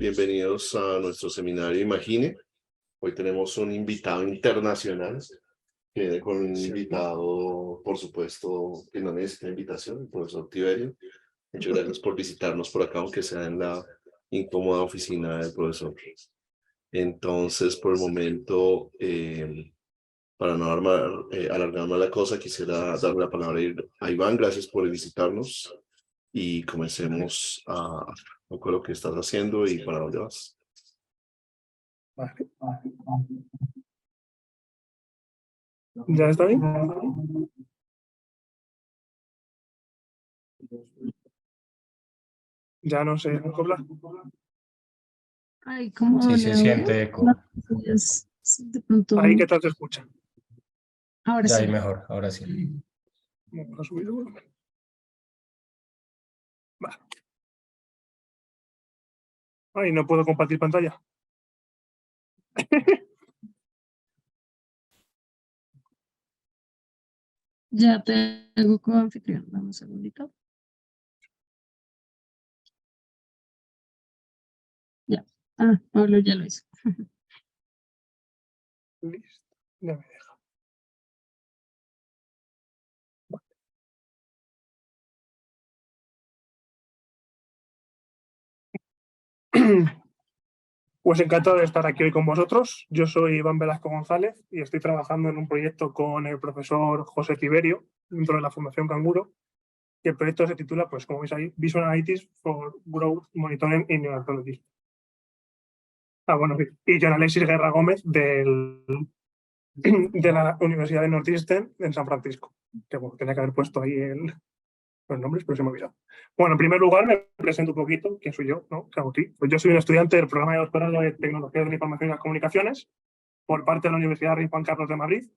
bienvenidos a nuestro seminario Imagine. Hoy tenemos un invitado internacional, que viene con un invitado, por supuesto, que no necesita invitación, el profesor Tiberio. Muchas gracias por visitarnos por acá, aunque sea en la incómoda oficina del profesor. Entonces, por el momento, para no alargar más la cosa, quisiera darle la palabra a Iván. Gracias por visitarnos y comencemos a un poco lo que estás haciendo y para dónde vas. Vale. ¿Ya está bien? Ya no sé cómo hablar. Ay, ¿cómo Sí, se siente eco. De pronto... Ahí, ¿qué tal se escucha? Ahora Ya sí. hay mejor, ahora sí. Vamos a subir el volumen. Va. Ay, no puedo compartir pantalla. Ya te hago como anfitrión. Dame un segundito. Ya. Ah, Pablo ya lo hizo. Listo. Ya me deja. Pues encantado de estar aquí hoy con vosotros. Yo soy Iván Velasco González y estoy trabajando en un proyecto con el profesor José Tiberio dentro de la Fundación Canguro. Y el proyecto se titula, pues como veis ahí, Visual Analytics for Growth Monitoring in Neonatology. Ah, bueno, sí. Y John Alexis Guerra Gómez de la Universidad de Northeastern en San Francisco. Que bueno, tenía que haber puesto ahí los nombres, pero se me ha olvidado. Bueno, en primer lugar, me presento un poquito. ¿Quién soy yo? ¿No? ¿Qué hago aquí? Pues yo soy un estudiante del programa de doctorado de Tecnología de la Información y las Comunicaciones por parte de la Universidad Rey Juan Carlos de Madrid,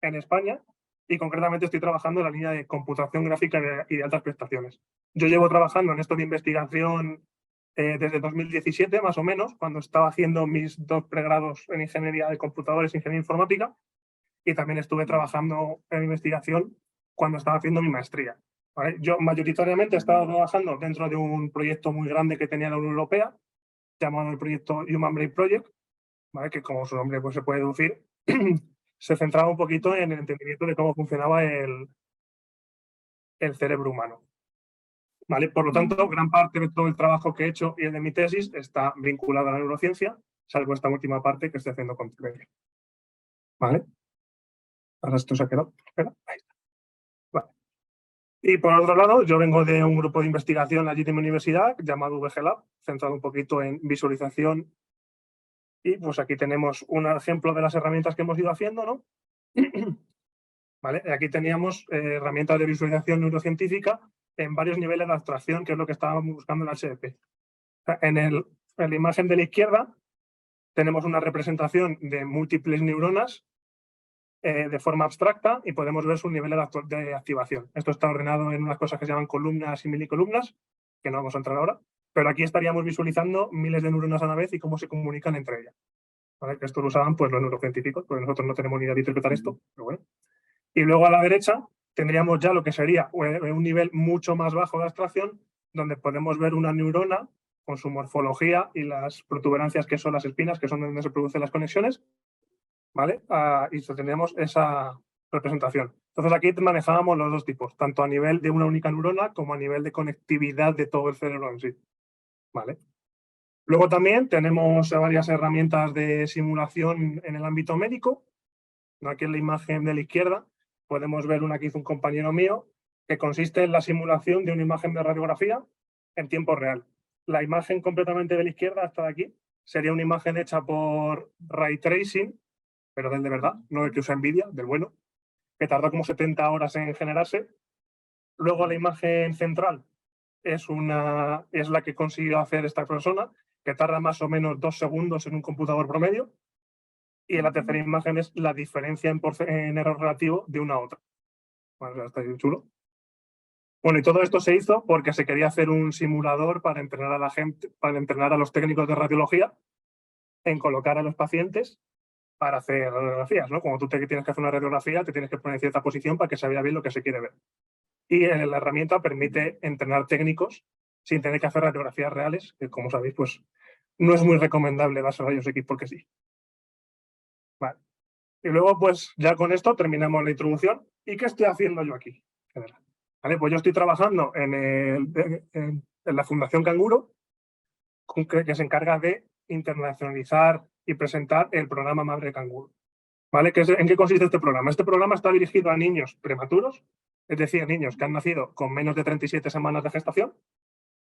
en España, y concretamente estoy trabajando en la línea de computación gráfica y de altas prestaciones. Yo llevo trabajando en esto de investigación desde 2017, más o menos, cuando estaba haciendo mis 2 pregrados en Ingeniería de Computadores e Ingeniería Informática, y también estuve trabajando en investigación cuando estaba haciendo mi maestría. ¿Vale? Yo mayoritariamente he estado trabajando dentro de un proyecto muy grande que tenía la Unión Europea, llamado el proyecto Human Brain Project, ¿vale? Que como su nombre pues, se puede deducir, se centraba un poquito en el entendimiento de cómo funcionaba el cerebro humano. ¿Vale? Por lo tanto, gran parte de todo el trabajo que he hecho y el de mi tesis está vinculado a la neurociencia, salvo esta última parte que estoy haciendo con Tiberio. ¿Vale? Ahora esto se ha quedado. Espera, ahí está. Vale. Y por otro lado, yo vengo de un grupo de investigación allí de mi universidad llamado VG Lab, centrado un poquito en visualización. Y pues aquí tenemos un ejemplo de las herramientas que hemos ido haciendo, ¿no? ¿Vale? Aquí teníamos herramientas de visualización neurocientífica en varios niveles de abstracción, que es lo que estábamos buscando en la HDP. En la imagen de la izquierda tenemos una representación de múltiples neuronas de forma abstracta y podemos ver sus niveles de activación. Esto está ordenado en unas cosas que se llaman columnas y milicolumnas, que no vamos a entrar ahora, pero aquí estaríamos visualizando miles de neuronas a la vez y cómo se comunican entre ellas. ¿Vale? Que esto lo usaban pues, los neurocientíficos, porque nosotros no tenemos ni idea de interpretar esto, pero bueno. Y luego a la derecha tendríamos ya lo que sería un nivel mucho más bajo de abstracción, donde podemos ver una neurona con su morfología y las protuberancias que son las espinas, que son donde se producen las conexiones, ¿vale? Y tendríamos esa representación. Entonces aquí manejábamos los 2 tipos, tanto a nivel de una única neurona como a nivel de conectividad de todo el cerebro en sí, ¿vale? Luego también tenemos varias herramientas de simulación en el ámbito médico. Aquí en la imagen de la izquierda podemos ver una que hizo un compañero mío, que consiste en la simulación de una imagen de radiografía en tiempo real. La imagen completamente de la izquierda, hasta de aquí, sería una imagen hecha por ray tracing, pero del de verdad, no el que usa Nvidia, del bueno, que tardó como 70 horas en generarse. Luego la imagen central es la que consiguió hacer esta persona, que tarda más o menos 2 segundos en un computador promedio. Y en la tercera imagen es la diferencia en error relativo de una a otra. Bueno, está bien chulo. Bueno, y todo esto se hizo porque se quería hacer un simulador para entrenar a la gente, para entrenar a los técnicos de radiología en colocar a los pacientes para hacer radiografías, ¿no? Como tú tienes que hacer una radiografía, te tienes que poner en cierta posición para que se vea bien lo que se quiere ver. Y la herramienta permite entrenar técnicos sin tener que hacer radiografías reales, que como sabéis, pues no es muy recomendable dárselo a rayos X porque sí. Vale. Y luego, pues ya con esto terminamos la introducción. ¿Y qué estoy haciendo yo aquí? Vale, pues yo estoy trabajando en la Fundación Canguro, que se encarga de internacionalizar y presentar el programa Madre Canguro. ¿Vale? ¿En qué consiste este programa? Este programa está dirigido a niños prematuros, es decir, niños que han nacido con menos de 37 semanas de gestación,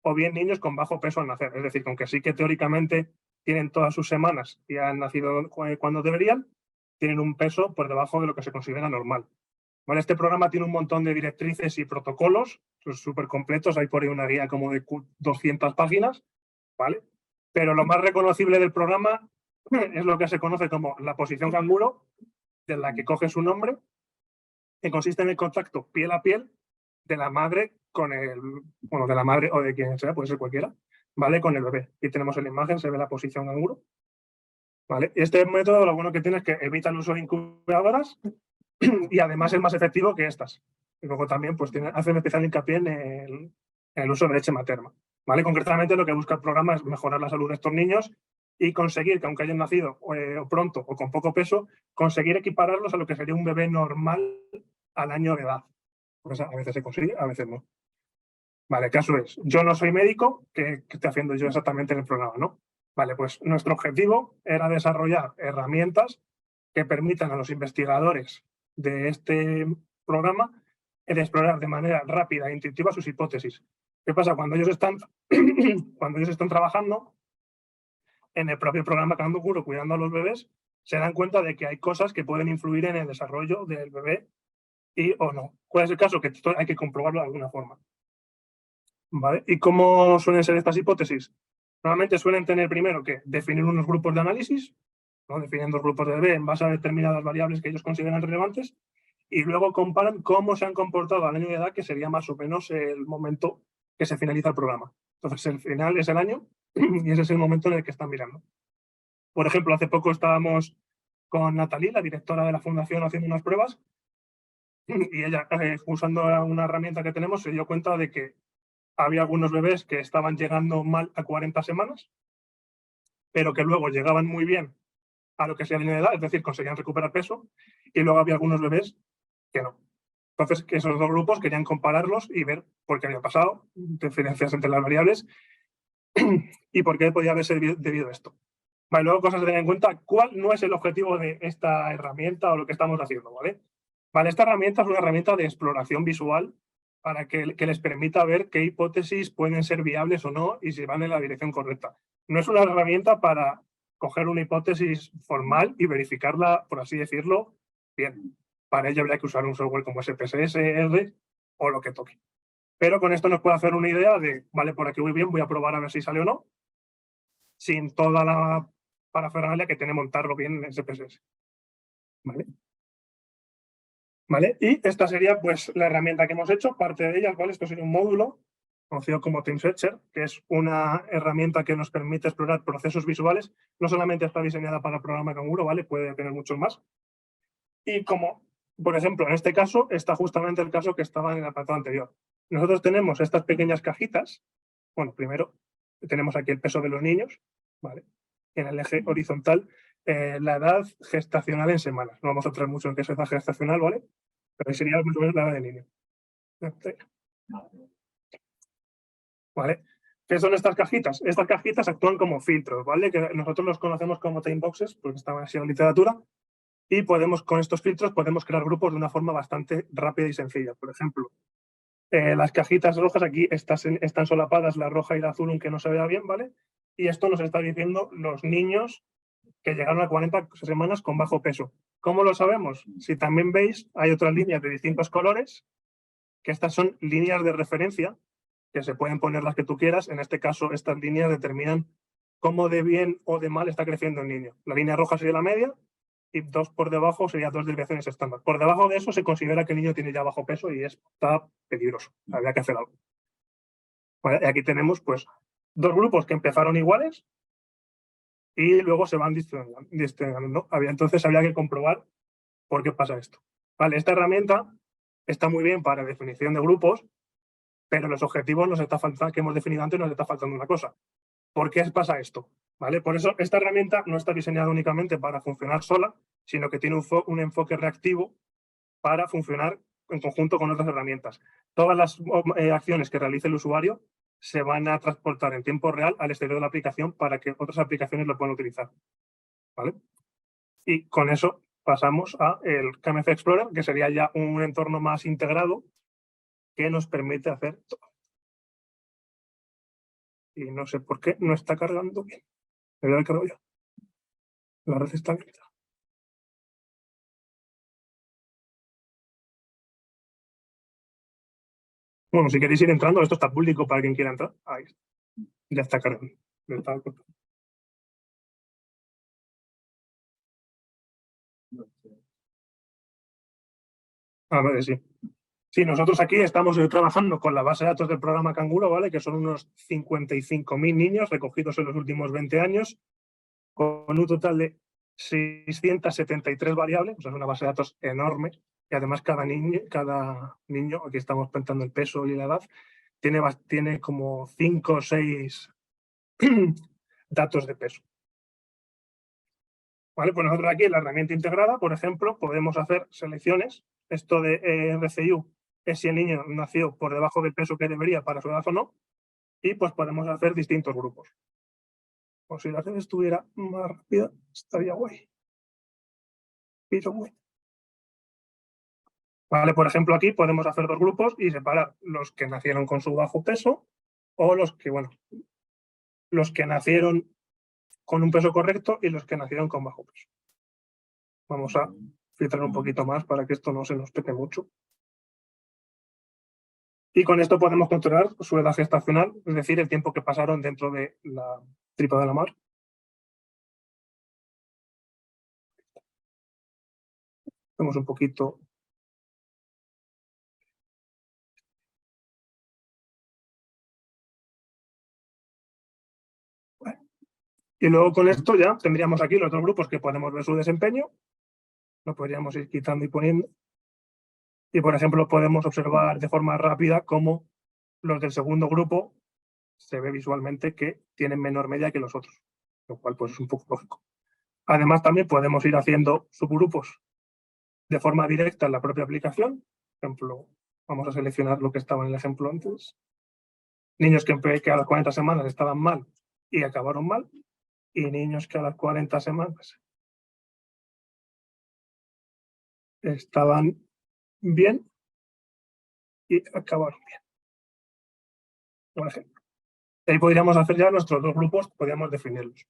o bien niños con bajo peso al nacer, es decir, con que sí que teóricamente tienen todas sus semanas y han nacido cuando deberían, tienen un peso por debajo de lo que se considera normal. ¿Vale? Este programa tiene un montón de directrices y protocolos, súper completos, hay por ahí una guía como de 200 páginas, ¿vale? Pero lo más reconocible del programa es lo que se conoce como la posición canguro, de la que coge su nombre, que consiste en el contacto piel a piel de la madre con de la madre o de quien sea, puede ser cualquiera, ¿vale? Con el bebé. Y tenemos en la imagen, se ve la posición canguro, ¿vale? Este método lo bueno que tiene es que evita el uso de incubadoras y además es más efectivo que estas. Y luego también pues hace un especial hincapié en el uso de leche materna, ¿vale? Concretamente lo que busca el programa es mejorar la salud de estos niños y conseguir que, aunque hayan nacido pronto o con poco peso, conseguir equipararlos a lo que sería un bebé normal al año de edad. Pues a veces se consigue, a veces no. Vale, el caso es, yo no soy médico, ¿qué estoy haciendo yo exactamente en el programa, no? Vale, pues nuestro objetivo era desarrollar herramientas que permitan a los investigadores de este programa de explorar de manera rápida e intuitiva sus hipótesis. ¿Qué pasa? Cuando ellos están, cuando ellos están trabajando en el propio programa Canguro cuidando a los bebés, se dan cuenta de que hay cosas que pueden influir en el desarrollo del bebé y o no. ¿Cuál es el caso? Que esto hay que comprobarlo de alguna forma. ¿Vale? ¿Y cómo suelen ser estas hipótesis? Normalmente suelen tener primero que definir unos grupos de análisis, ¿no? Definen dos grupos de bebé en base a determinadas variables que ellos consideran relevantes, y luego comparan cómo se han comportado al año de edad, que sería más o menos el momento que se finaliza el programa. Entonces, el final es el año y ese es el momento en el que están mirando. Por ejemplo, hace poco estábamos con Natalie, la directora de la fundación, haciendo unas pruebas y ella, usando una herramienta que tenemos, se dio cuenta de que había algunos bebés que estaban llegando mal a 40 semanas, pero que luego llegaban muy bien a lo que sea la edad, es decir, conseguían recuperar peso, y luego había algunos bebés que no. Entonces, que esos dos grupos querían compararlos y ver por qué había pasado, diferencias entre las variables y por qué podía haberse debido a esto. Vale, luego cosas a tener en cuenta, ¿cuál no es el objetivo de esta herramienta o lo que estamos haciendo? Vale, esta herramienta es una herramienta de exploración visual para que les permita ver qué hipótesis pueden ser viables o no y si van en la dirección correcta. No es una herramienta para coger una hipótesis formal y verificarla, por así decirlo, bien. Para ello habría que usar un software como SPSS, R o lo que toque. Pero con esto nos puede hacer una idea de, vale, por aquí voy bien, voy a probar a ver si sale o no, sin toda la parafernalia que tiene montarlo bien en SPSS. ¿Vale? ¿Vale? Y esta sería pues la herramienta que hemos hecho, parte de ella, ¿vale? Esto sería un módulo conocido como TeamSearcher, que es una herramienta que nos permite explorar procesos visuales. No solamente está diseñada para el programa Canguro, ¿vale? Puede tener muchos más. Y como, por ejemplo, en este caso, está justamente el caso que estaba en el apartado anterior. Nosotros tenemos estas pequeñas cajitas. Bueno, primero tenemos aquí el peso de los niños, ¿vale? En el eje horizontal, la edad gestacional en semanas. No vamos a entrar mucho en qué es edad gestacional, ¿vale? Pero ahí sería más o menos la edad del niño. ¿Vale? ¿Qué son estas cajitas? Estas cajitas actúan como filtros, ¿vale? Que nosotros los conocemos como time boxes, porque están así en la literatura, y con estos filtros podemos crear grupos de una forma bastante rápida y sencilla. Por ejemplo, las cajitas rojas aquí están solapadas, la roja y la azul, aunque no se vea bien, ¿vale? Y esto nos está diciendo los niños que llegaron a 40 semanas con bajo peso. ¿Cómo lo sabemos? Si también veis, hay otras líneas de distintos colores, que estas son líneas de referencia, que se pueden poner las que tú quieras. En este caso, estas líneas determinan cómo de bien o de mal está creciendo el niño. La línea roja sería la media y 2 por debajo serían 2 desviaciones estándar. Por debajo de eso se considera que el niño tiene ya bajo peso y está peligroso. Habría que hacer algo. Vale, y aquí tenemos pues 2 grupos que empezaron iguales y luego se van distinguiendo, ¿no? Entonces habría que comprobar por qué pasa esto. Vale, esta herramienta está muy bien para definición de grupos, pero los objetivos que hemos definido antes nos está faltando una cosa. ¿Por qué pasa esto? ¿Vale? Por eso esta herramienta no está diseñada únicamente para funcionar sola, sino que tiene un enfoque reactivo para funcionar en conjunto con otras herramientas. Todas las acciones que realice el usuario se van a transportar en tiempo real al exterior de la aplicación para que otras aplicaciones lo puedan utilizar. ¿Vale? Y con eso pasamos a el KMF Explorer, que sería ya un entorno más integrado que nos permite hacer todo. Y no sé por qué no está cargando bien. Me voy a cargar yo. La red está bien. Bueno, si queréis ir entrando, esto está público para quien quiera entrar. Ahí está. Ya está cargando. Ya está cortando. A ver, sí. Sí, nosotros aquí estamos trabajando con la base de datos del programa Canguro, ¿vale? Que son unos 55.000 niños recogidos en los últimos 20 años, con un total de 673 variables, o sea, es una base de datos enorme, y además cada niño, aquí estamos pensando el peso y la edad, tiene como 5 o 6 datos de peso. ¿Vale? Pues nosotros aquí en la herramienta integrada, por ejemplo, podemos hacer selecciones. Esto de RCU es si el niño nació por debajo del peso que debería para su edad o no, y pues podemos hacer distintos grupos. O si la red estuviera más rápida, estaría guay. Pero bueno. Vale, por ejemplo, aquí podemos hacer 2 grupos y separar los que nacieron con su bajo peso o los que nacieron con un peso correcto y los que nacieron con bajo peso. Vamos a filtrar un poquito más para que esto no se nos pete mucho. Y con esto podemos controlar su edad gestacional, es decir, el tiempo que pasaron dentro de la tripa de la mar. Vemos un poquito. Y luego con esto ya tendríamos aquí los 2 grupos que podemos ver su desempeño. Lo podríamos ir quitando y poniendo. Y, por ejemplo, podemos observar de forma rápida cómo los del segundo grupo se ve visualmente que tienen menor media que los otros, lo cual pues es un poco lógico. Además, también podemos ir haciendo subgrupos de forma directa en la propia aplicación. Por ejemplo, vamos a seleccionar lo que estaba en el ejemplo antes. Niños que a las 40 semanas estaban mal y acabaron mal, y niños que a las 40 semanas estaban bien y acabaron bien. Por ejemplo. Ahí podríamos hacer ya nuestros 2 grupos, podríamos definirlos.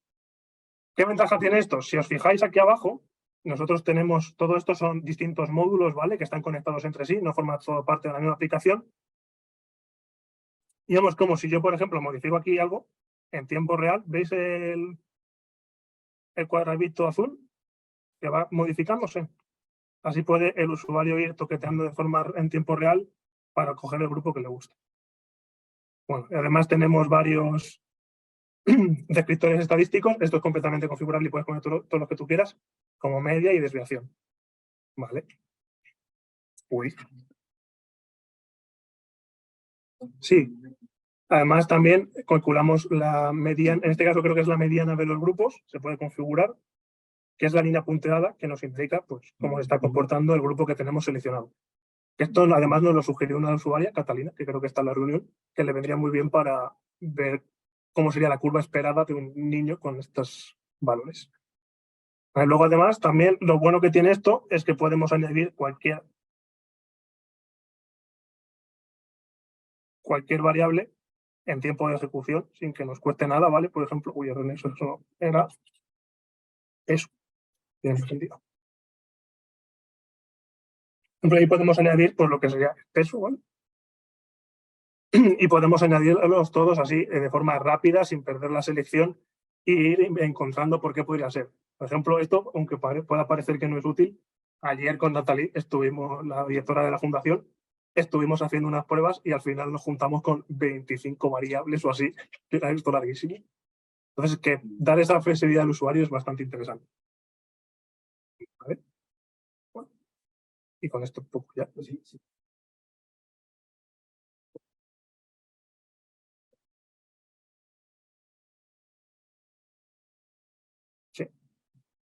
¿Qué ventaja tiene esto? Si os fijáis aquí abajo, nosotros tenemos, todo esto son distintos módulos, ¿vale? Que están conectados entre sí, no forman todo parte de la misma aplicación. Y vemos como si yo, por ejemplo, modifico aquí algo, en tiempo real, ¿veis el cuadradito azul? Que va modificándose. Así puede el usuario ir toqueteando de forma en tiempo real para coger el grupo que le gusta. Bueno, y además tenemos varios descriptores estadísticos. Esto es completamente configurable y puedes poner todo lo que tú quieras, como media y desviación. ¿Vale? Uy. Sí. Además, también calculamos la mediana, en este caso creo que es la mediana de los grupos, se puede configurar, que es la línea punteada que nos indica pues, cómo se está comportando el grupo que tenemos seleccionado. Esto además nos lo sugirió una usuaria, Catalina, que creo que está en la reunión, que le vendría muy bien para ver cómo sería la curva esperada de un niño con estos valores. Luego, además, también lo bueno que tiene esto es que podemos añadir cualquier variable en tiempo de ejecución sin que nos cueste nada, ¿vale? Por ejemplo, eso no era eso. Tiene sentido. Por ejemplo, ahí podemos añadir pues, lo que sería el peso, ¿vale? Y podemos añadirlos todos así de forma rápida, sin perder la selección e ir encontrando por qué podría ser. Por ejemplo, esto, aunque pueda parecer que no es útil, ayer con Natalie estuvimos, la directora de la fundación, estuvimos haciendo unas pruebas y al final nos juntamos con 25 variables o así, que era esto larguísimo. Entonces, que dar esa flexibilidad al usuario es bastante interesante. ¿Vale? Bueno, y con esto un poco ya. Sí.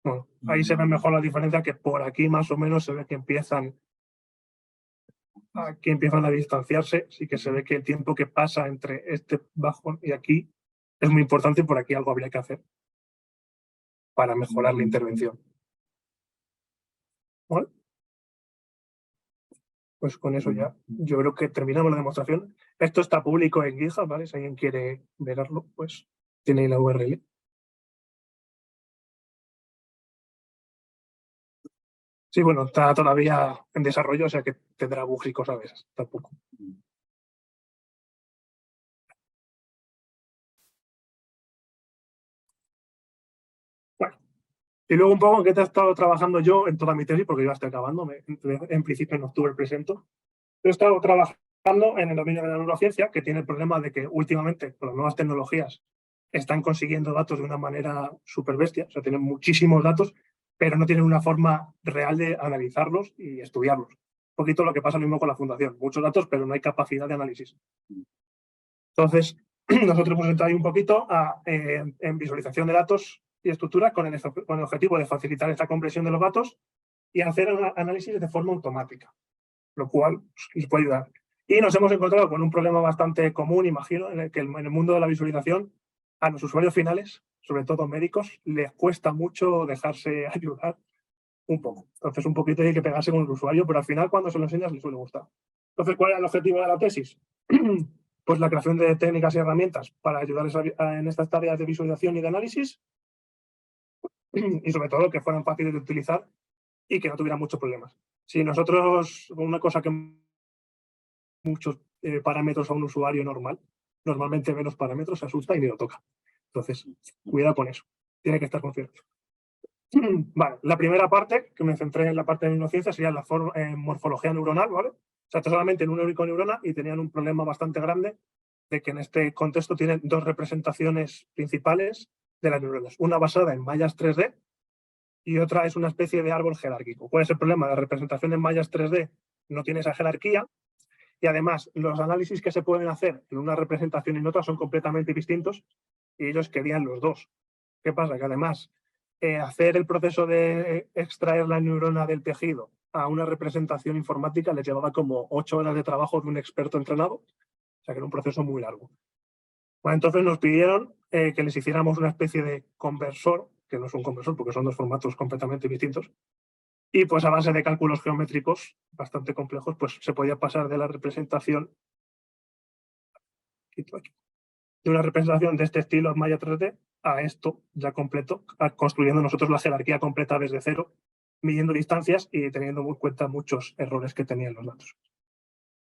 Bueno, ahí se ve mejor la diferencia, que por aquí más o menos se ve que empiezan a distanciarse. Sí que se ve que el tiempo que pasa entre este bajón y aquí es muy importante, y por aquí algo habría que hacer para mejorar la intervención. ¿Vale? Pues con eso ya yo creo que terminamos la demostración. Esto está público en GitHub, ¿vale? Si alguien quiere verlo, pues tiene ahí la URL. Sí, bueno, está todavía en desarrollo, o sea que tendrá bugs y cosas de esas, tampoco. Bueno, y luego un poco en qué te he estado trabajando yo en toda mi tesis, porque yo ya estoy acabando, en principio en octubre presento. Yo he estado trabajando en el dominio de la neurociencia, que tiene el problema de que últimamente, con las nuevas tecnologías, están consiguiendo datos de una manera súper bestia, o sea, tienen muchísimos datos, pero no tienen una forma real de analizarlos y estudiarlos. Un poquito lo que pasa mismo con la fundación, muchos datos, pero no hay capacidad de análisis. Entonces, nosotros hemos entrado ahí un poquito en visualización de datos y estructuras con el objetivo de facilitar esta compresión de los datos y hacer un análisis de forma automática, lo cual les puede ayudar. Y nos hemos encontrado con un problema bastante común, imagino, en el que en el mundo de la visualización a los usuarios finales, sobre todo médicos, les cuesta mucho dejarse ayudar un poco. Entonces, un poquito hay que pegarse con el usuario, pero al final cuando se lo enseñas les suele gustar. Entonces, ¿cuál era el objetivo de la tesis? Pues la creación de técnicas y herramientas para ayudar en estas tareas de visualización y de análisis, y sobre todo que fueran fáciles de utilizar y que no tuvieran muchos problemas. Si nosotros, una cosa que muchos parámetros a un usuario normal, normalmente ve los parámetros, se asusta y ni lo toca. Entonces, cuidado con eso. Tiene que estar consciente. Vale, la primera parte, que me centré en la parte de neurociencia, sería la morfología neuronal, ¿vale? O sea, solamente en una única neurona, y tenían un problema bastante grande de que en este contexto tienen dos representaciones principales de las neuronas. Una basada en mallas 3D y otra es una especie de árbol jerárquico. ¿Cuál es el problema? La representación en mallas 3D no tiene esa jerarquía, y además los análisis que se pueden hacer en una representación y en otra son completamente distintos, y ellos querían los dos. ¿Qué pasa? Que además hacer el proceso de extraer la neurona del tejido a una representación informática les llevaba como 8 horas de trabajo de un experto entrenado, o sea que era un proceso muy largo. Bueno, entonces nos pidieron que les hiciéramos una especie de conversor, que no es un conversor porque son dos formatos completamente distintos, y pues a base de cálculos geométricos bastante complejos, pues se podía pasar de la representación de una representación de este estilo en Maya 3D a esto ya completo, construyendo nosotros la jerarquía completa desde cero, midiendo distancias y teniendo en cuenta muchos errores que tenían los datos.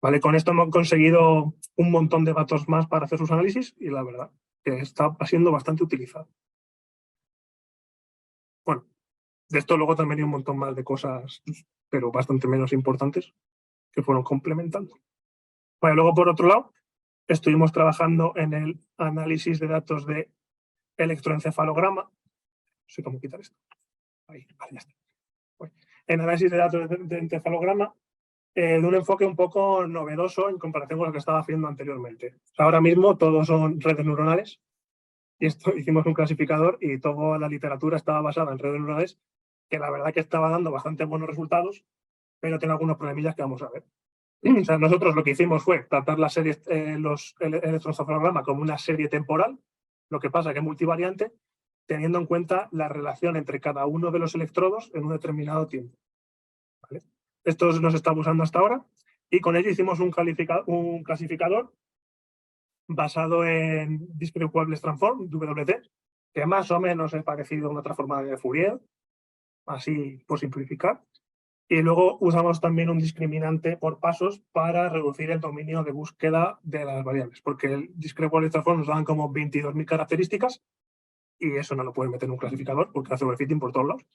Vale, con esto hemos conseguido un montón de datos más para hacer sus análisis y la verdad que está siendo bastante utilizado. Bueno, de esto luego también hay un montón más de cosas, pero bastante menos importantes, que fueron complementando. Bueno, luego por otro lado, estuvimos trabajando en el análisis de datos de electroencefalograma. No sé cómo quitar esto. Ahí, vale, ya está. Bueno, en análisis de datos de encefalograma, de un enfoque un poco novedoso en comparación con lo que estaba haciendo anteriormente. O sea, ahora mismo todos son redes neuronales, y esto hicimos un clasificador y toda la literatura estaba basada en redes neuronales, que la verdad que estaba dando bastante buenos resultados, pero tiene algunos problemillas que vamos a ver. O sea, nosotros lo que hicimos fue tratar las series, el electroencefalograma como una serie temporal, lo que pasa que es multivariante, teniendo en cuenta la relación entre cada uno de los electrodos en un determinado tiempo. ¿Vale? Esto nos está usando hasta ahora, y con ello hicimos un clasificador basado en Discrete Wavelength Transform, DWT, que más o menos es parecido a una transformada de Fourier, así por simplificar. Y luego usamos también un discriminante por pasos para reducir el dominio de búsqueda de las variables, porque el Discrete Wavelength Transform nos dan como 22.000 características y eso no lo pueden meter en un clasificador porque hace overfitting por todos lados.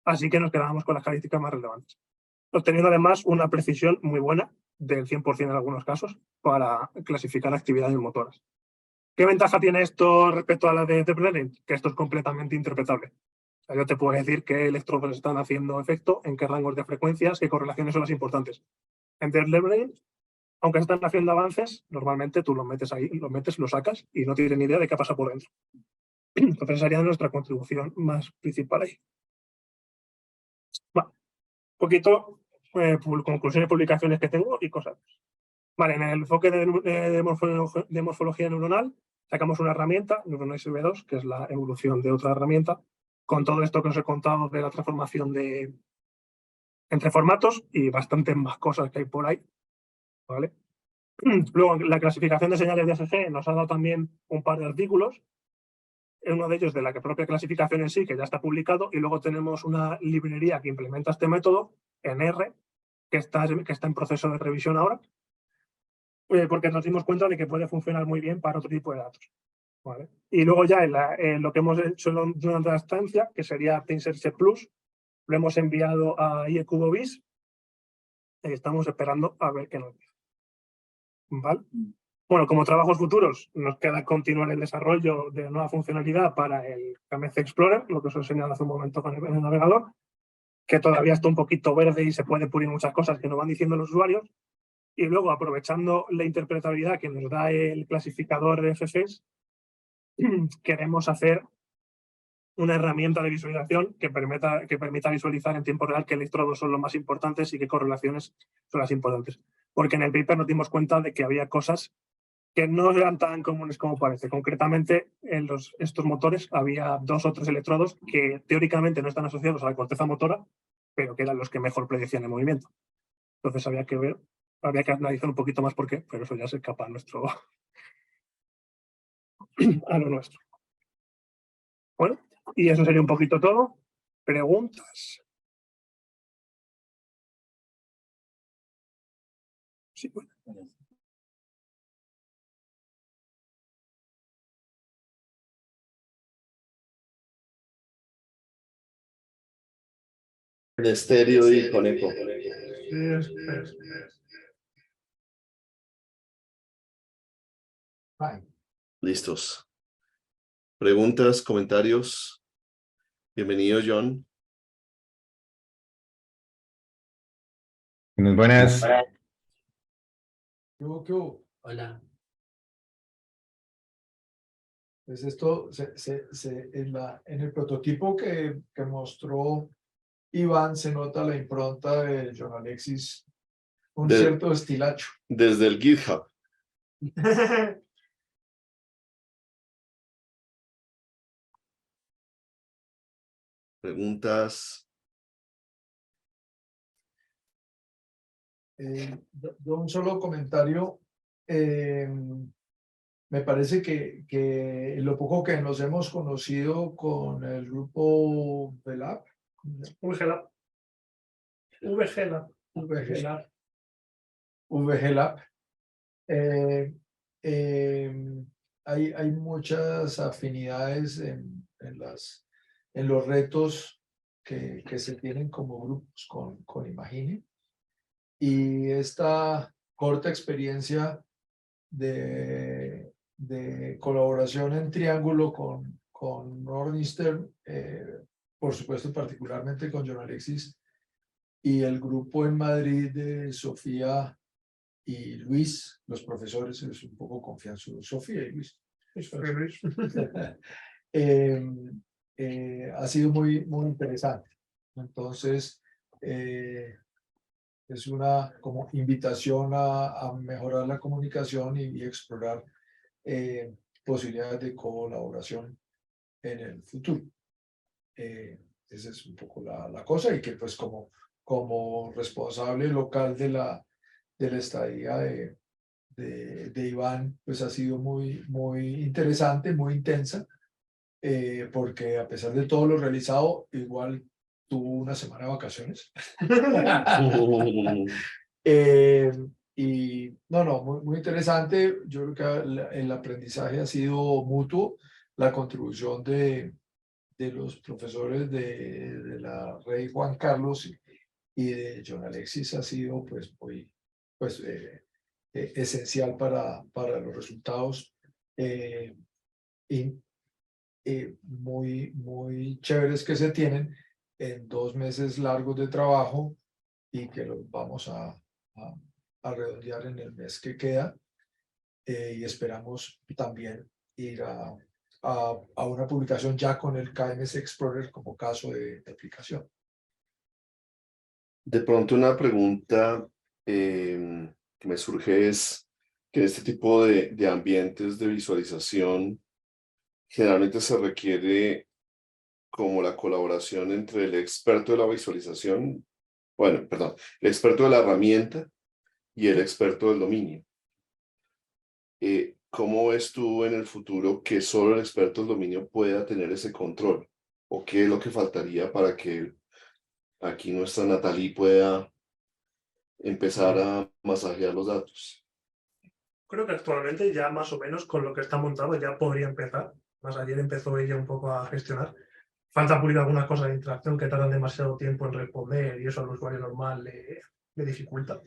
Así que nos quedábamos con las características más relevantes, obteniendo además una precisión muy buena, del 100% en algunos casos, para clasificar actividades motoras. ¿Qué ventaja tiene esto respecto a la de Deep Learning? Que esto es completamente interpretable. O sea, yo te puedo decir qué electrodos están haciendo efecto, en qué rangos de frecuencias, qué correlaciones son las importantes. En Deep Learning, aunque están haciendo avances, normalmente tú lo metes ahí, lo metes, lo sacas y no tienes ni idea de qué pasa por dentro. Entonces sería nuestra contribución más principal ahí. Vale, un poquito conclusiones, publicaciones que tengo y cosas. Vale, en el enfoque de morfología neuronal sacamos una herramienta, Neuronix V2, que es la evolución de otra herramienta, con todo esto que os he contado de la transformación entre formatos y bastantes más cosas que hay por ahí. ¿Vale? Luego, la clasificación de señales de SG nos ha dado también un par de artículos, uno de ellos de la propia clasificación en sí, que ya está publicado, y luego tenemos una librería que implementa este método en R, que está en proceso de revisión ahora, porque nos dimos cuenta de que puede funcionar muy bien para otro tipo de datos. ¿Vale? Y luego ya en lo que hemos hecho durante la estancia, que sería TensorSet Plus, lo hemos enviado a IECuboBis y estamos esperando a ver qué nos dice. ¿Vale? Bueno, como trabajos futuros, nos queda continuar el desarrollo de nueva funcionalidad para el KMC Explorer, lo que os he enseñado hace un momento con el navegador, que todavía está un poquito verde y se puede pulir muchas cosas que nos van diciendo los usuarios. Y luego, aprovechando la interpretabilidad que nos da el clasificador de FFs, queremos hacer una herramienta de visualización que permita visualizar en tiempo real qué electrodos son los más importantes y qué correlaciones son las importantes. Porque en el paper nos dimos cuenta de que había cosas que no eran tan comunes como parece. Concretamente, en estos motores había 2 o 3 electrodos que teóricamente no están asociados a la corteza motora, pero que eran los que mejor predecían el movimiento. Entonces había que analizar un poquito más por qué, pero eso ya se escapa a lo nuestro. Bueno, y eso sería un poquito todo. ¿Preguntas? Sí, bueno. En estéreo y con eco. Listos. Preguntas, comentarios. Bienvenido, John. Buenas. Hola. Pues esto en el prototipo que mostró Iván se nota la impronta de John Alexis, un cierto estilacho. Desde el GitHub. Preguntas. Yo un solo comentario. Me parece que lo poco que nos hemos conocido con el grupo VLAB, VGLab, hay muchas afinidades en los retos que se tienen como grupos con Imagine. Y esta corta experiencia de colaboración en triángulo con Northeastern, por supuesto particularmente con John Alexis, y el grupo en Madrid de Sofía y Luis, los profesores, es un poco confianzudo, Sofía y Luis. Ha sido muy, muy interesante. Entonces, es una como invitación a mejorar la comunicación y explorar posibilidades de colaboración en el futuro. Esa es un poco la cosa, y que pues como responsable local de la estadía de Iván, pues ha sido muy, muy interesante, muy intensa, porque a pesar de todo lo realizado, igual tuvo una semana de vacaciones. Y muy, muy interesante. Yo creo que el aprendizaje ha sido mutuo. La contribución de los profesores de la Rey Juan Carlos y de John Alexis ha sido pues muy esencial para los resultados y muy, muy chéveres que se tienen en 2 meses largos de trabajo, y que los vamos a redondear en el mes que queda, y esperamos también ir a una publicación ya con el KMS Explorer como caso de aplicación. De pronto una pregunta que me surge es que en este tipo de ambientes de visualización generalmente se requiere como la colaboración entre el experto de la visualización, bueno, perdón, el experto de la herramienta y el experto del dominio. ¿Cómo ves tú en el futuro que solo el experto del dominio pueda tener ese control? ¿O qué es lo que faltaría para que aquí nuestra Natalie pueda empezar a masajear los datos? Creo que actualmente ya más o menos con lo que está montado ya podría empezar. Más ayer empezó ella un poco a gestionar. Falta pulir algunas cosas de interacción que tardan demasiado tiempo en responder y eso al usuario normal le dificulta.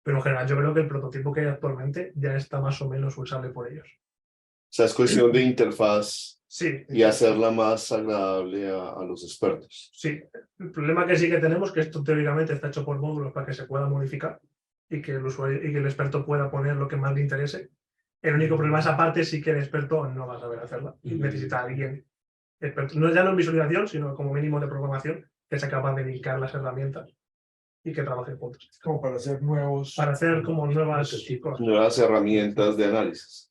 Pero en general yo creo que el prototipo que hay actualmente ya está más o menos usable por ellos. O sea, es cuestión de interfaz Sí. y hacerla más agradable a los expertos. Sí. El problema que sí que tenemos es que esto teóricamente está hecho por módulos para que se pueda modificar y que el usuario y que el experto pueda poner lo que más le interese. El único problema es aparte sí que el experto no va a saber hacerla y necesita a alguien experto, no ya no en visualización, sino como mínimo de programación, que sea capaz de linkar las herramientas y que trabajen juntos. Como para hacer nuevos. Para hacer como nuevas cosas. Nuevas herramientas de análisis.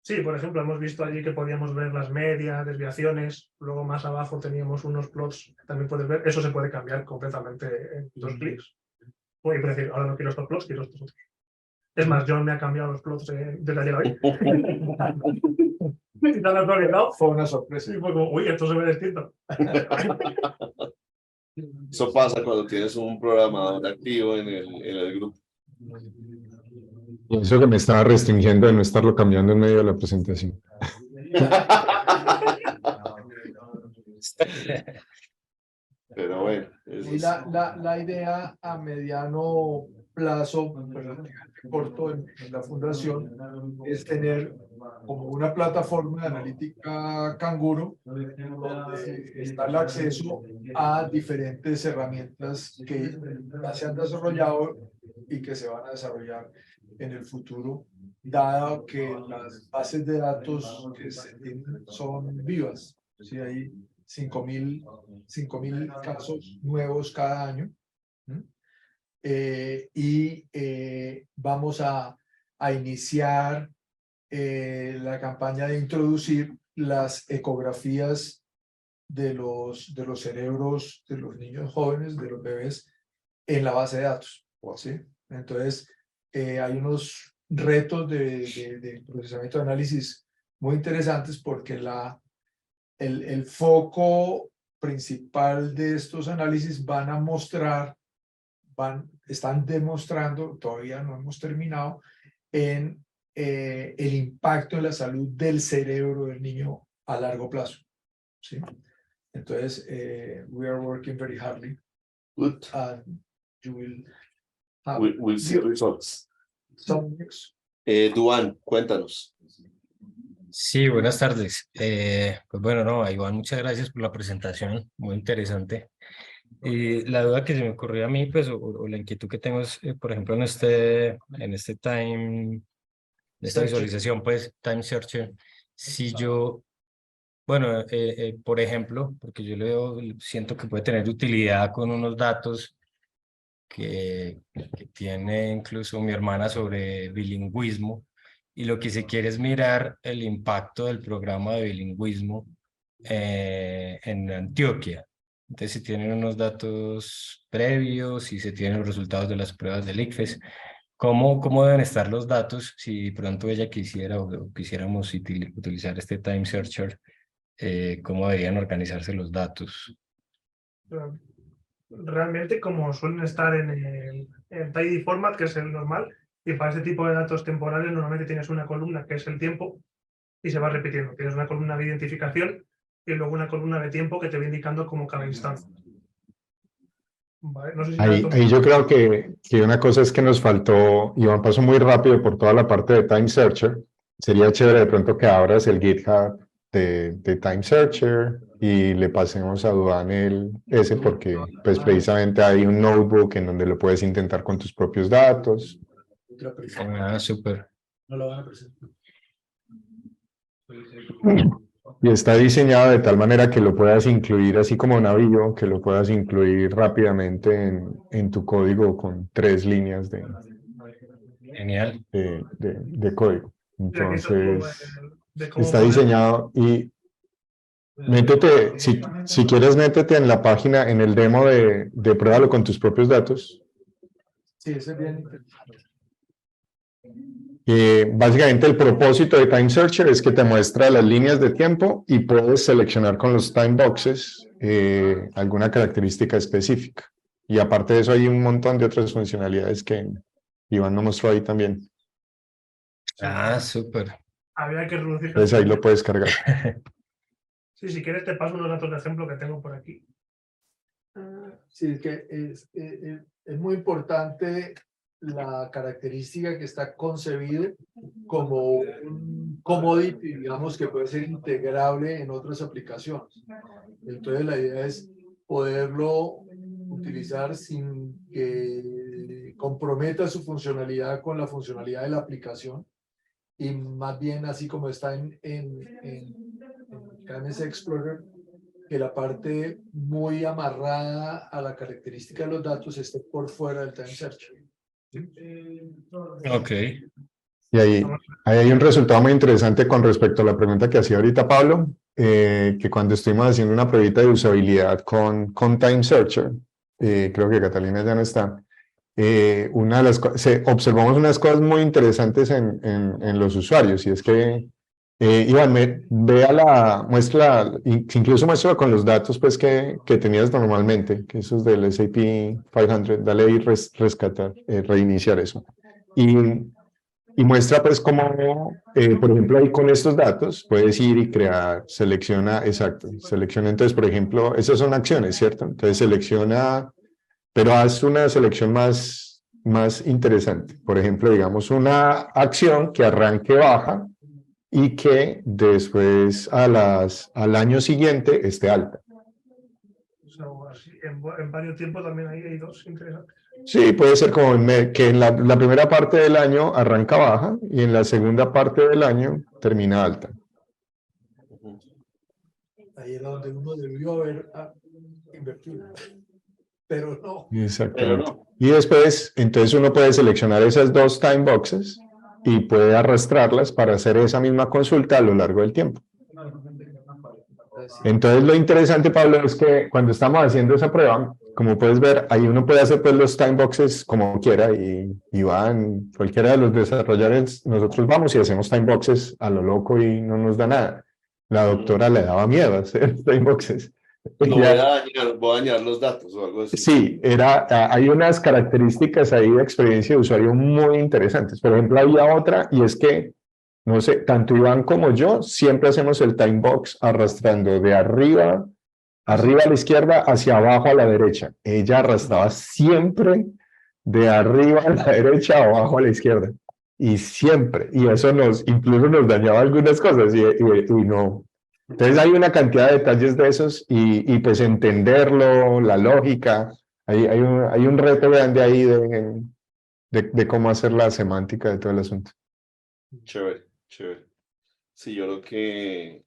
Sí, por ejemplo, hemos visto allí que podíamos ver las medias, desviaciones, luego más abajo teníamos unos plots que también puedes ver, eso se puede cambiar completamente en 2 clics. Puedes decir, ahora no quiero estos plots, quiero estos otros. Es más, John me ha cambiado los plots desde ayer a hoy. Y te han actualizado. Fue una sorpresa. Y fue como, uy, esto se ve distinto. Eso pasa cuando tienes un programador activo en el grupo. Y eso que me estaba restringiendo de no estarlo cambiando en medio de la presentación. Pero bueno. Y la idea a mediano plazo, relativamente corto en la fundación, es tener como una plataforma de analítica Canguro, donde está el acceso a diferentes herramientas que ya se han desarrollado y que se van a desarrollar en el futuro, dado que las bases de datos que se tienen son vivas. ¿Sí? Hay 5.000 casos nuevos cada año. Vamos a iniciar la campaña de introducir las ecografías de los cerebros de los niños jóvenes, de los bebés, en la base de datos. ¿Sí? Entonces, hay unos retos de procesamiento de análisis muy interesantes porque el foco principal de estos análisis están demostrando, todavía no hemos terminado, en el impacto en la salud del cerebro del niño a largo plazo. ¿Sí? Entonces, we are working very hardly. Good. And you will have We'll see results. some news. Duan, cuéntanos. Sí, buenas tardes. Pues bueno, no, Iván, muchas gracias por la presentación, muy interesante. La duda que se me ocurrió a mí, pues, o la inquietud que tengo es, por ejemplo, en esta visualización, pues, Time Searcher, si yo, bueno, por ejemplo, porque yo siento que puede tener utilidad con unos datos que tiene incluso mi hermana sobre bilingüismo, y lo que se quiere es mirar el impacto del programa de bilingüismo en Antioquia. Entonces, si tienen unos datos previos, si se tienen los resultados de las pruebas del ICFES, ¿cómo deben estar los datos si pronto ella quisiera o quisiéramos utilizar este Time Searcher? ¿Cómo deberían organizarse los datos? Realmente, como suelen estar en el tidy format, que es el normal, y para este tipo de datos temporales normalmente tienes una columna que es el tiempo y se va repitiendo. Tienes una columna de identificación y luego una columna de tiempo que te va indicando como cada instancia. Vale, no sé si Ahí yo creo que una cosa es que nos faltó, Iván pasó muy rápido por toda la parte de Time Searcher. Sería chévere de pronto que abras el GitHub de Time Searcher y le pasemos a Duan ese porque pues precisamente hay un notebook en donde lo puedes intentar con tus propios datos. Ah, súper. No lo van a presentar. Y está diseñado de tal manera que lo puedas incluir así como Naviyo, que lo puedas incluir rápidamente en tu código con 3 líneas Genial. de código. Y aquí está todo Entonces, de cómo está poder- diseñado y métete, si quieres, métete en la página, en el demo de pruébalo con tus propios datos. Sí, ese es bien interesante. Básicamente el propósito de Time Searcher es que te muestra las líneas de tiempo y puedes seleccionar con los time boxes alguna característica específica. Y aparte de eso hay un montón de otras funcionalidades que Iván nos mostró ahí también. Ah, súper. Habría que reducir. Entonces ahí lo puedes cargar. Sí, si quieres te paso unos datos de ejemplo que tengo por aquí. Sí, es que es muy importante la característica que está concebido como un commodity, digamos, que puede ser integrable en otras aplicaciones. Entonces la idea es poderlo utilizar sin que comprometa su funcionalidad con la funcionalidad de la aplicación, y más bien así como está en KMS Explorer, que la parte muy amarrada a la característica de los datos esté por fuera del time search. Ok. Y ahí hay un resultado muy interesante con respecto a la pregunta que hacía ahorita Pablo, que cuando estuvimos haciendo una pruebita de usabilidad con Time Searcher, creo que Catalina ya no está, una de las observamos unas cosas muy interesantes en los usuarios, y es que, Iván, muestra, incluso muestra con los datos pues, que tenías normalmente, que esos del SAP 500, dale ahí rescatar, reiniciar eso. Y muestra pues cómo, por ejemplo, ahí con estos datos puedes ir y crear, selecciona, exacto, selecciona entonces, por ejemplo, esas son acciones, ¿cierto? Entonces selecciona, pero haz una selección más interesante. Por ejemplo, digamos una acción que arranque baja y que después al año siguiente esté alta. O sea, así, en varios tiempos también hay dos interesantes. Sí, puede ser como que en la primera parte del año arranca baja y en la segunda parte del año termina alta. Ahí era donde uno debió haber invertido, pero no. Pero Exactamente. no. Y después, entonces uno puede seleccionar esas dos time boxes y puede arrastrarlas para hacer esa misma consulta a lo largo del tiempo. Entonces lo interesante, Pablo, es que cuando estamos haciendo esa prueba, como puedes ver, ahí uno puede hacer pues los time boxes como quiera y van, cualquiera de los desarrolladores, nosotros vamos y hacemos time boxes a lo loco y no nos da nada. La doctora le daba miedo hacer time boxes. No Ya- voy a dañar los datos o algo así. Sí, hay unas características ahí de experiencia de usuario muy interesantes. Por ejemplo, había otra y es que, no sé, tanto Iván como yo siempre hacemos el time box arrastrando de arriba a la izquierda hacia abajo a la derecha. Ella arrastraba siempre de arriba a la derecha a abajo a la izquierda. Y siempre, y eso incluso nos dañaba algunas cosas y no. Entonces hay una cantidad de detalles de esos y pues entenderlo, la lógica, hay un reto grande ahí de cómo hacer la semántica de todo el asunto. Chévere, chévere. Sí, yo creo que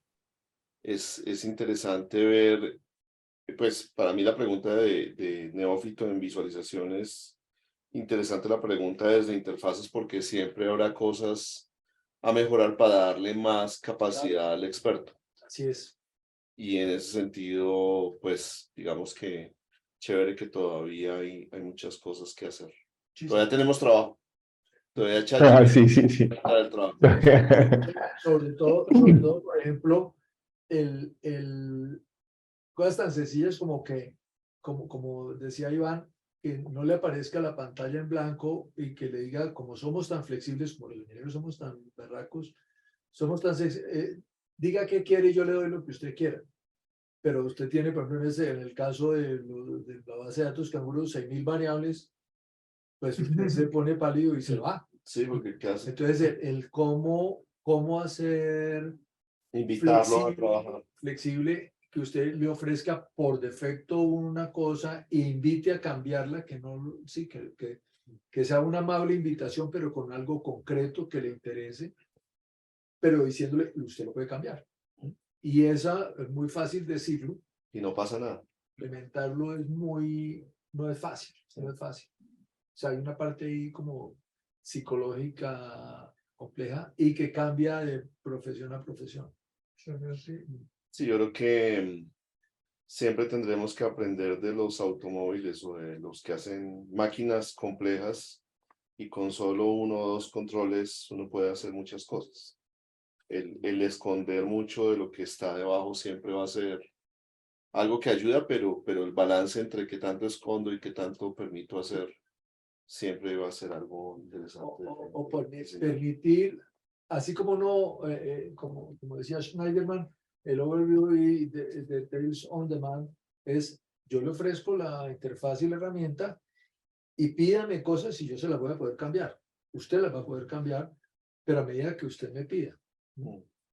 es interesante ver, pues para mí la pregunta de neófito en visualización es interesante, la pregunta desde interfaces, porque siempre habrá cosas a mejorar para darle más capacidad al experto. Así es. Y en ese sentido, pues digamos que chévere que todavía hay muchas cosas que hacer. Todavía tenemos trabajo. Todavía ChatGPT Sí, sí, sí. para el trabajo. Sobre todo, por ejemplo, cosas tan sencillas como que, como decía Iván, que no le aparezca la pantalla en blanco y que le diga, como somos tan flexibles, como los ingenieros somos tan berracos, diga qué quiere y yo le doy lo que usted quiera. Pero usted tiene, por ejemplo, en el caso de la base de datos Kanguro, 6.000 variables, pues usted se pone pálido y se va. Sí, porque ¿qué hace? Entonces, el cómo hacer Invitarlo a trabajar. flexible, que usted le ofrezca por defecto una cosa e invite a cambiarla, que no, sí, que sea una amable invitación, pero con algo concreto que le interese, pero diciéndole, usted lo puede cambiar. Y esa es muy fácil decirlo, Y no pasa nada. implementarlo no es fácil, no es fácil. O sea, hay una parte ahí como psicológica compleja y que cambia de profesión a profesión. Sí, yo creo que siempre tendremos que aprender de los automóviles o de los que hacen máquinas complejas y con solo 1 o 2 controles uno puede hacer muchas cosas. El esconder mucho de lo que está debajo siempre va a ser algo que ayuda, pero el balance entre qué tanto escondo y qué tanto permito hacer siempre va a ser algo interesante. O permitir, así como no, como decía Schneiderman, el overview de Tales on Demand es, yo le ofrezco la interfaz y la herramienta y pídame cosas y yo se las voy a poder cambiar. Usted las va a poder cambiar, pero a medida que usted me pida.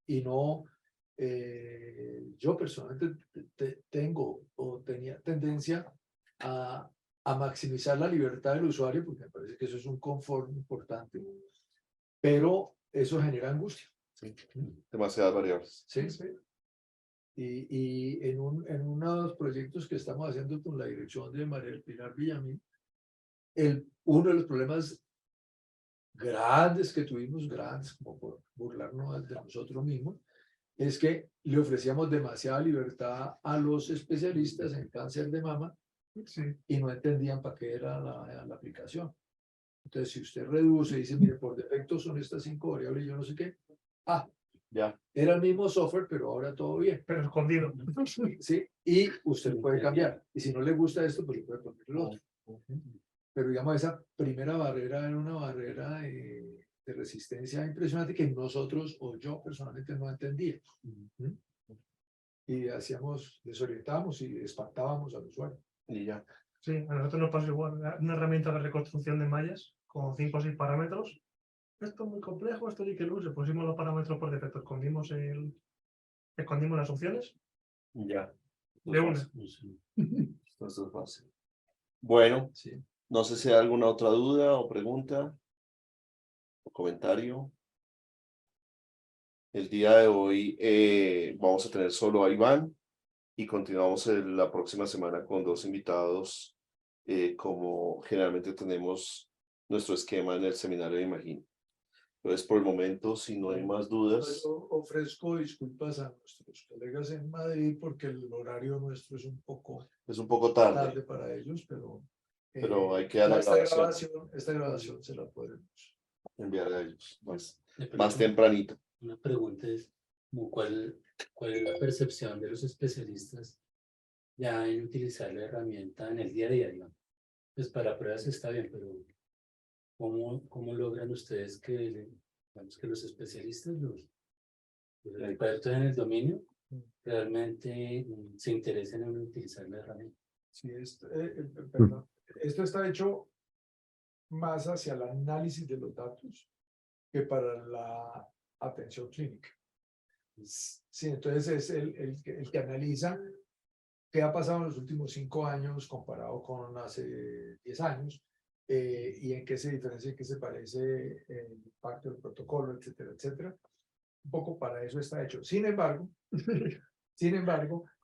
Y no, yo personalmente tengo o tenía tendencia a maximizar la libertad del usuario, porque me parece que eso es un confort importante, pero eso genera angustia. Sí, demasiadas variables. Sí, sí. Y en unos proyectos que estamos haciendo con la dirección de María del Pilar Villamil, uno de los problemas grandes que tuvimos, grandes como por burlarnos de nosotros mismos, es que le ofrecíamos demasiada libertad a los especialistas en cáncer de mama y no entendían para qué era la aplicación. Entonces, si usted reduce y dice, mire, por defecto son estas 5 variables y yo no sé qué, Ya. era el mismo software, pero ahora todo bien. Pero escondido. Sí, y usted puede cambiar. Y si no le gusta esto, pues le puede poner el otro. Pero digamos, esa primera barrera era una barrera de resistencia impresionante que nosotros o yo personalmente no entendía. Y desorientábamos y espantábamos al usuario. Y ya. Sí, a nosotros nos pasó igual. Una herramienta de reconstrucción de mallas con 5 o 6 parámetros. Esto es muy complejo, esto ni que lo use. Pusimos los parámetros por defecto, escondimos las opciones. Ya. De una. Esto es fácil. Bueno, Sí. no sé si hay alguna otra duda o pregunta o comentario. El día de hoy vamos a tener solo a Iván y continuamos la próxima semana con 2 invitados, como generalmente tenemos nuestro esquema en el seminario de Imagine. Entonces, por el momento, si no hay más dudas. Yo ofrezco disculpas a nuestros colegas en Madrid porque el horario nuestro es un poco tarde para ellos, pero hay que dar la grabación. Esta grabación se la podemos Enviar a ellos más tempranito. Una pregunta es, ¿cuál es la percepción de los especialistas ya en utilizar la herramienta en el día a día, digamos? Pues para pruebas está bien, pero ¿cómo logran ustedes que los especialistas, los expertos en el dominio, realmente se interesen en utilizar la herramienta? Sí, perdón. Esto está hecho más hacia el análisis de los datos que para la atención clínica. Sí, entonces es el que analiza qué ha pasado en los últimos 5 años comparado con hace 10 años y en qué se diferencia y qué se parece el impacto del protocolo, etcétera, etcétera. Un poco para eso está hecho. Sin embargo,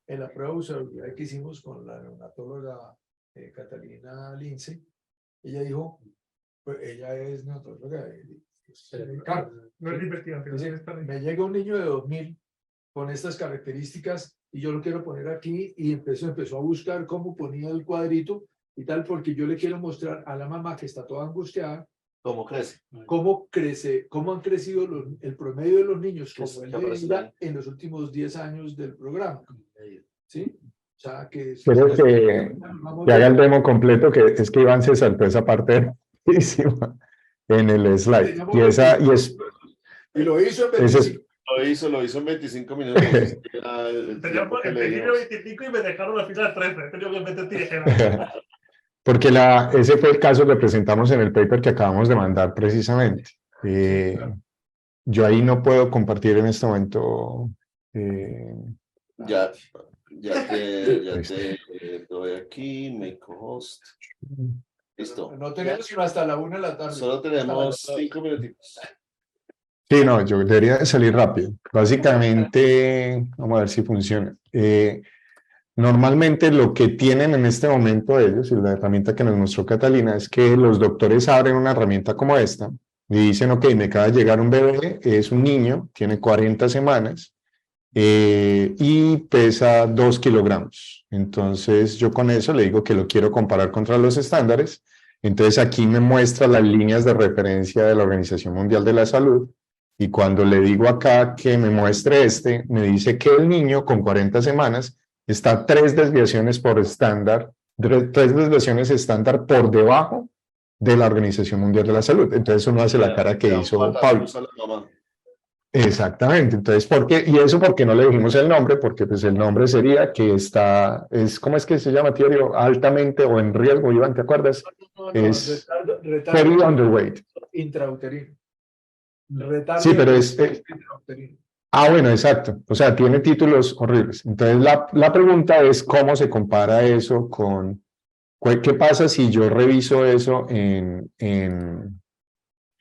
en la prueba de usabilidad que hicimos con la neonatóloga Catalina Lince, ella dijo, pues ella es neonatóloga. No es investigación. Me llega un niño de 2000 con estas características y yo lo quiero poner aquí y empezó a buscar cómo ponía el cuadrito y tal, porque yo le quiero mostrar a la mamá que está toda angustiada ¿Cómo crece? cómo han crecido el promedio de los niños como el de aparece ella en los últimos 10 años del programa. ¿Sí? O sea, que Quiero que haga el demo completo, que es que Iván se saltó esa parte en el slide. Y lo hizo en 25. Lo hizo en 25 minutos. Tenía el principio 25 y me dejaron al final 13. He tenido que meter tijera. Porque ese fue el caso que presentamos en el paper que acabamos de mandar precisamente. Yo ahí no puedo compartir en este momento. Ya te doy aquí, make host. Listo. No tenemos sino hasta la 1 de la tarde. Solo tenemos 5 minutitos. Sí, no, yo debería de salir rápido. Básicamente, vamos a ver si funciona. Normalmente lo que tienen en este momento ellos, y la herramienta que nos mostró Catalina, es que los doctores abren una herramienta como esta y dicen, ok, me acaba de llegar un bebé, es un niño, tiene 40 semanas y pesa 2 kilogramos. Entonces yo con eso le digo que lo quiero comparar contra los estándares. Entonces aquí me muestra las líneas de referencia de la Organización Mundial de la Salud. Y cuando le digo acá que me muestre me dice que el niño con 40 semanas está 3 desviaciones por estándar, 3 desviaciones estándar por debajo de la Organización Mundial de la Salud. Entonces uno hace la cara que hizo Pablo. Exactamente. Entonces, ¿por qué? Y eso porque no le dijimos el nombre, porque pues el nombre sería que ¿cómo es que se llama, Thierry? Altamente o en riesgo, Iván, ¿te acuerdas? Es very underweight. Intrauterino. Retardo Sí, pero de es... crecimiento intrauterino. bueno, exacto. O sea, tiene títulos horribles. Entonces, la pregunta es cómo se compara eso con... ¿Qué pasa si yo reviso eso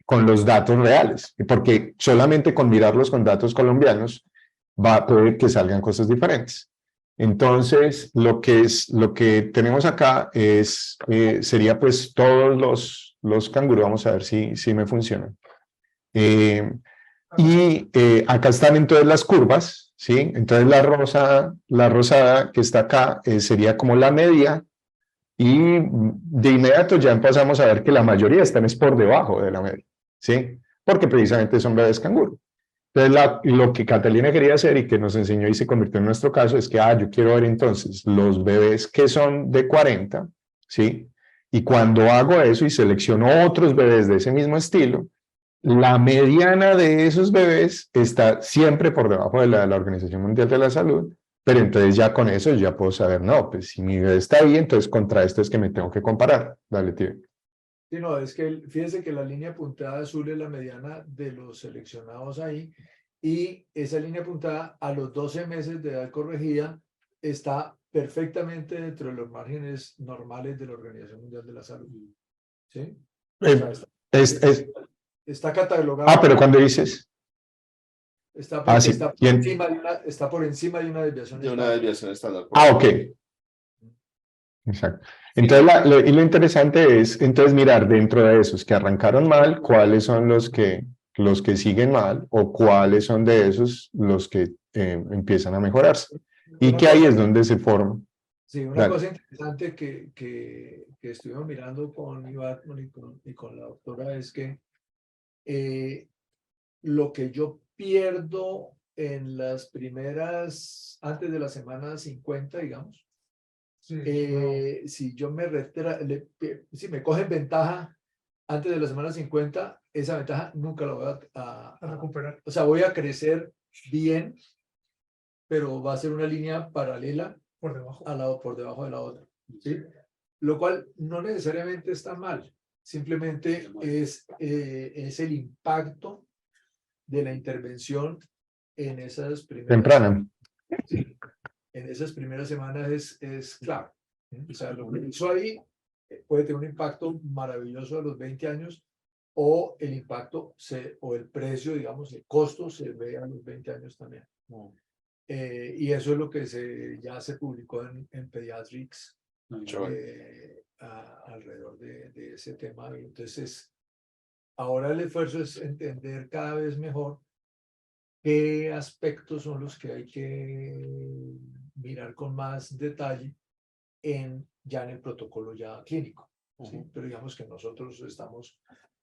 con los datos reales? Porque solamente con mirarlos con datos colombianos puede que salgan cosas diferentes. Entonces, lo que tenemos acá sería pues todos los canguros. Vamos a ver si me funcionan. Acá están entonces las curvas, ¿sí? Entonces la rosada que está acá sería como la media, y de inmediato ya empezamos a ver que la mayoría están es por debajo de la media, ¿sí? Porque precisamente son bebés canguro. Entonces lo que Catalina quería hacer y que nos enseñó y se convirtió en nuestro caso es que, yo quiero ver entonces los bebés que son de 40, ¿sí? Y cuando hago eso y selecciono otros bebés de ese mismo estilo, la mediana de esos bebés está siempre por debajo de la Organización Mundial de la Salud, pero entonces ya con eso ya puedo saber, no, pues si mi bebé está ahí, entonces contra esto es que me tengo que comparar. Dale, tío. Sí, no, es que fíjense que la línea puntada azul es la mediana de los seleccionados ahí, y esa línea puntada a los 12 meses de edad corregida está perfectamente dentro de los márgenes normales de la Organización Mundial de la Salud. ¿Sí? O sea, está catalogado. Pero cuando dices... Está porque sí. está por encima de una desviación De una estándar. desviación estándar. Ok. Exacto. Entonces, lo interesante es entonces mirar dentro de esos que arrancaron mal, cuáles son los que siguen mal, o cuáles son de esos los que empiezan a mejorarse. Y que ahí es donde se forma. Sí, una cosa interesante que estuvimos mirando con Iván y con la doctora es que lo que yo pierdo en las primeras, antes de la semana 50, digamos, si yo si me cogen ventaja antes de la semana 50, esa ventaja nunca la voy a recuperar. O sea, voy a crecer bien, pero va a ser una línea paralela por debajo de la otra, ¿sí? Lo cual no necesariamente está mal, simplemente es el impacto de la intervención en esas primeras Temprana. Sí, en esas primeras semanas es clave. O sea, lo que hizo ahí puede tener un impacto maravilloso a los 20 años, o el impacto o el precio, digamos, el costo se ve a los 20 años también. Y eso es lo que ya se publicó en Pediatrics alrededor de ese tema. Y entonces, ahora el esfuerzo es entender cada vez mejor qué aspectos son los que hay que mirar con más detalle ya en el protocolo ya clínico. ¿Sí? Pero digamos que nosotros estamos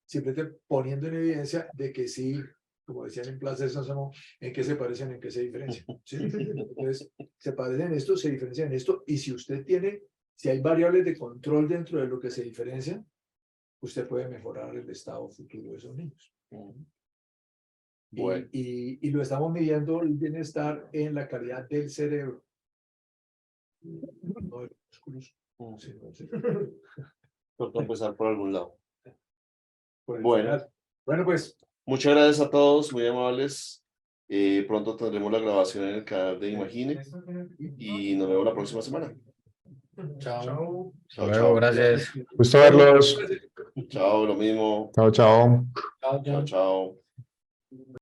simplemente poniendo en evidencia de que sí, como decían en Plaza de Sésamo, en qué se parecen, en qué se diferencian. ¿Sí? Entonces, se parecen en esto, se diferencian en esto, y si hay variables de control dentro de lo que se diferencian, usted puede mejorar el estado futuro de esos niños. Bueno. Y lo estamos midiendo el bienestar en la calidad del cerebro, no de los músculos. Toca empezar por algún lado. Bueno, pues. Muchas gracias a todos, muy amables. Pronto tendremos la grabación en el canal de Imagine y nos vemos la próxima semana. Chao. Chao, gracias. Gusto verlos. Chao, lo mismo. Chao, chao. Chao, chao.